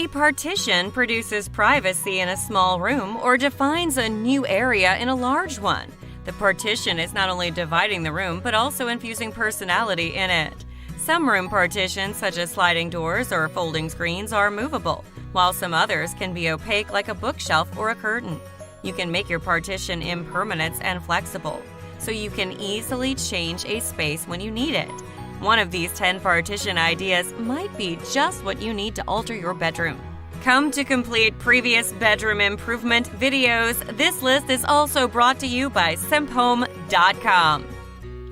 A partition produces privacy in a small room or defines a new area in a large one. The partition is not only dividing the room but also infusing personality in it. Some room partitions, such as sliding doors or folding screens, are movable, while some others can be opaque like a bookshelf or a curtain. You can make your partition impermanent and flexible, so you can easily change a space when you need it. One of these 10 partition ideas might be just what you need to alter your bedroom. Come to complete previous bedroom improvement videos. This list is also brought to you by simphome.com.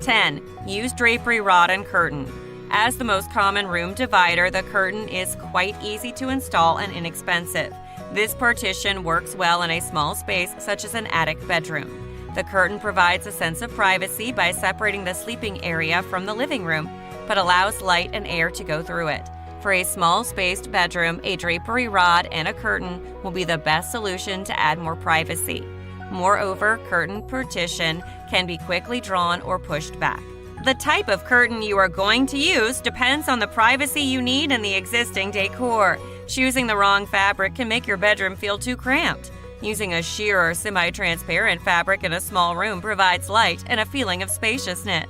10. Use Drapery Rod and Curtain. As the most common room divider, the curtain is quite easy to install and inexpensive. This partition works well in a small space such as an attic bedroom. The curtain provides a sense of privacy by separating the sleeping area from the living room, but allows light and air to go through it. For a small-spaced bedroom, a drapery rod and a curtain will be the best solution to add more privacy. Moreover, curtain partition can be quickly drawn or pushed back. The type of curtain you are going to use depends on the privacy you need and the existing decor. Choosing the wrong fabric can make your bedroom feel too cramped. Using a sheer or semi-transparent fabric in a small room provides light and a feeling of spaciousness.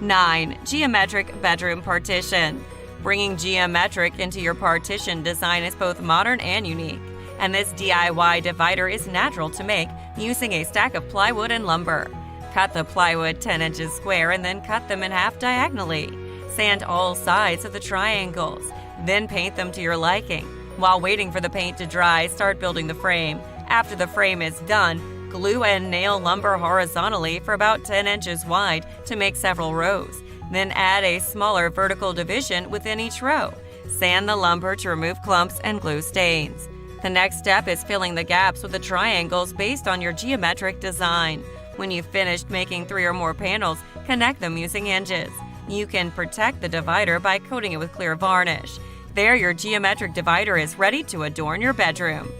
9. Geometric bedroom partition. Bringing geometric into your partition design is both modern and unique, and this DIY divider is natural to make using a stack of plywood and lumber. Cut the plywood 10 inches square and then cut them in half diagonally. Sand all sides of the triangles, then paint them to your liking. While waiting for the paint to dry, start building the frame. After the frame is done, glue and nail lumber horizontally for about 10 inches wide to make several rows. Then add a smaller vertical division within each row. Sand the lumber to remove clumps and glue stains. The next step is filling the gaps with the triangles based on your geometric design. When you've finished making 3 or more panels, connect them using hinges. You can protect the divider by coating it with clear varnish. There, your geometric divider is ready to adorn your bedroom.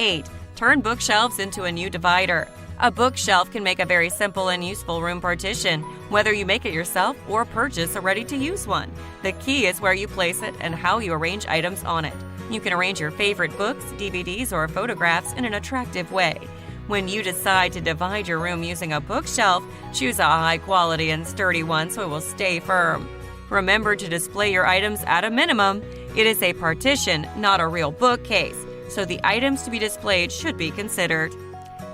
8. Turn bookshelves into a new divider. A bookshelf can make a very simple and useful room partition, whether you make it yourself or purchase a ready-to-use one. The key is where you place it and how you arrange items on it. You can arrange your favorite books, DVDs, or photographs in an attractive way. When you decide to divide your room using a bookshelf, choose a high-quality and sturdy one so it will stay firm. Remember to display your items at a minimum. It is a partition, not a real bookcase, so the items to be displayed should be considered.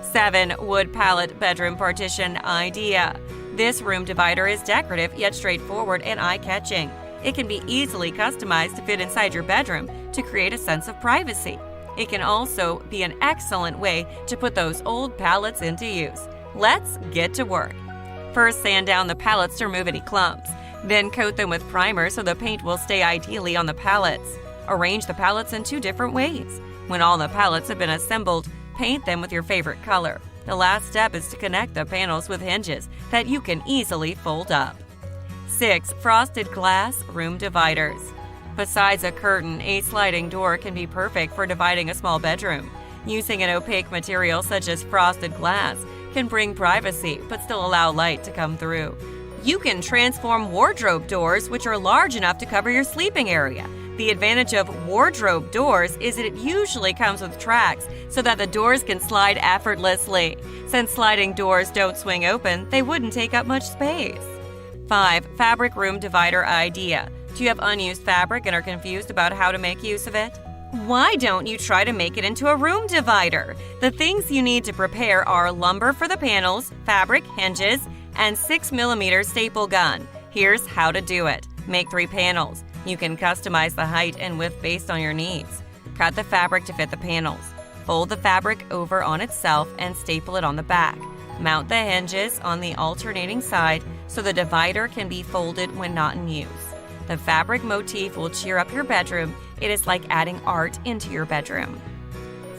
7. Wood pallet bedroom partition idea. This room divider is decorative yet straightforward and eye-catching. It can be easily customized to fit inside your bedroom to create a sense of privacy. It can also be an excellent way to put those old pallets into use. Let's get to work. First, sand down the pallets to remove any clumps. Then coat them with primer so the paint will stay ideally on the pallets. Arrange the pallets in 2 different ways. When all the pallets have been assembled, paint them with your favorite color. The last step is to connect the panels with hinges that you can easily fold up. 6. Frosted glass room dividers. Besides a curtain, a sliding door can be perfect for dividing a small bedroom. Using an opaque material such as frosted glass can bring privacy but still allow light to come through. You can transform wardrobe doors, which are large enough to cover your sleeping area. The advantage of wardrobe doors is that it usually comes with tracks so that the doors can slide effortlessly. Since sliding doors don't swing open, they wouldn't take up much space. 5. Fabric room divider idea. Do you have unused fabric and are confused about how to make use of it? Why don't you try to make it into a room divider? The things you need to prepare are lumber for the panels, fabric, hinges, and 6mm staple gun. Here's how to do it. Make 3 panels. You can customize the height and width based on your needs. Cut the fabric to fit the panels. Fold the fabric over on itself and staple it on the back. Mount the hinges on the alternating side so the divider can be folded when not in use. The fabric motif will cheer up your bedroom. It is like adding art into your bedroom.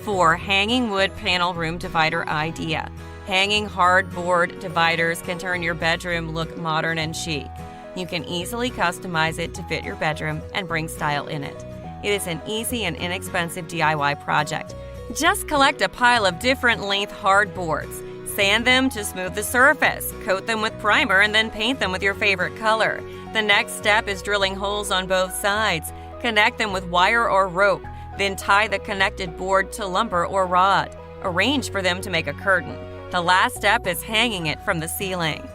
4. Hanging wood panel room divider idea. Hanging hardboard dividers can turn your bedroom look modern and chic. You can easily customize it to fit your bedroom and bring style in it. It is an easy and inexpensive DIY project. Just collect a pile of different length hardboards. Sand them to smooth the surface, coat them with primer, and then paint them with your favorite color. The next step is drilling holes on both sides. Connect them with wire or rope. Then tie the connected board to lumber or rod. Arrange for them to make a curtain. The last step is hanging it from the ceiling.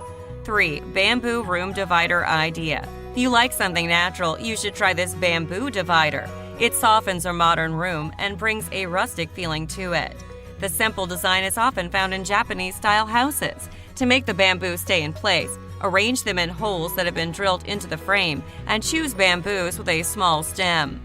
3. Bamboo room divider idea. If you like something natural, you should try this bamboo divider. It softens a modern room and brings a rustic feeling to it. The simple design is often found in Japanese-style houses. To make the bamboo stay in place, arrange them in holes that have been drilled into the frame and choose bamboos with a small stem.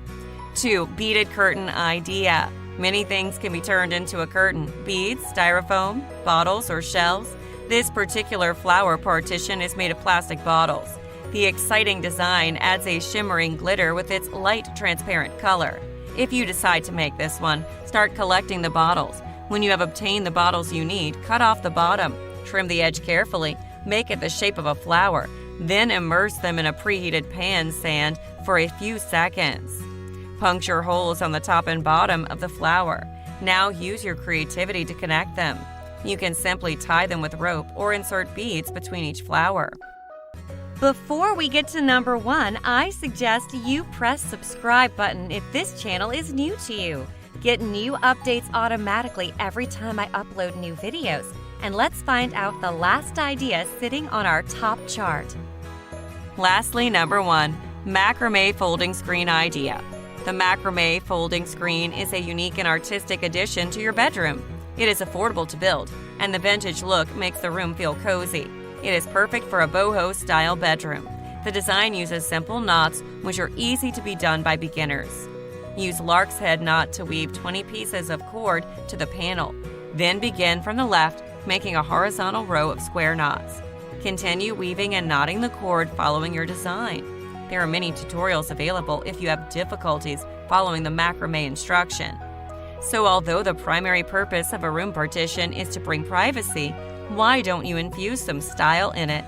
2. Beaded curtain idea. Many things can be turned into a curtain: beads, styrofoam, bottles, or shelves. This particular flower partition is made of plastic bottles. The exciting design adds a shimmering glitter with its light transparent color. If you decide to make this one, start collecting the bottles. When you have obtained the bottles you need, cut off the bottom, trim the edge carefully, make it the shape of a flower, then immerse them in a preheated pan stand for a few seconds. Puncture holes on the top and bottom of the flower. Now use your creativity to connect them. You can simply tie them with rope or insert beads between each flower. Before we get to number 1, I suggest you press subscribe button if this channel is new to you. Get new updates automatically every time I upload new videos. And let's find out the last idea sitting on our top chart. Lastly, number 1, macrame folding screen idea. The macrame folding screen is a unique and artistic addition to your bedroom. It is affordable to build, and the vintage look makes the room feel cozy. It is perfect for a boho-style bedroom. The design uses simple knots, which are easy to be done by beginners. Use lark's head knot to weave 20 pieces of cord to the panel. Then begin from the left, making a horizontal row of square knots. Continue weaving and knotting the cord following your design. There are many tutorials available if you have difficulties following the macrame instruction. So although the primary purpose of a room partition is to bring privacy, why don't you infuse some style in it?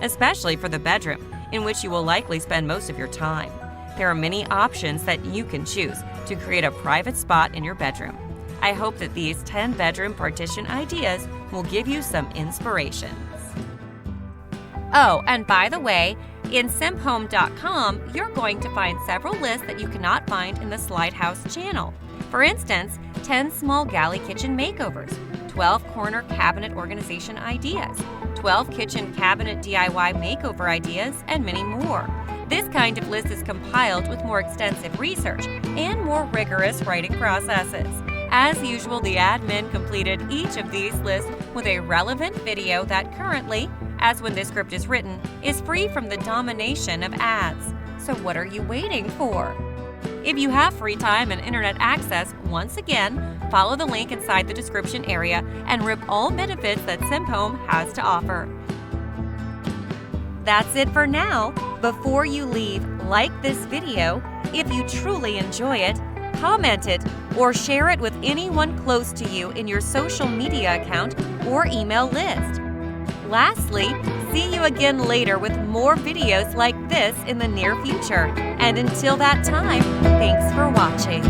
Especially for the bedroom, in which you will likely spend most of your time. There are many options that you can choose to create a private spot in your bedroom. I hope that these 10 bedroom partition ideas will give you some inspirations. Oh, and by the way, in simphome.com, you're going to find several lists that you cannot find in the Slide House channel. For instance, 10 small galley kitchen makeovers, 12 corner cabinet organization ideas, 12 kitchen cabinet DIY makeover ideas, and many more. This kind of list is compiled with more extensive research and more rigorous writing processes. As usual, the admin completed each of these lists with a relevant video that currently, as when this script is written, is free from the domination of ads. So what are you waiting for? If you have free time and internet access, once again, follow the link inside the description area and rip all benefits that SimpHome has to offer. That's it for now. Before you leave, like this video if you truly enjoy it, comment it, or share it with anyone close to you in your social media account or email list. Lastly, see you again later with more videos like this in the near future. And until that time, thanks for watching.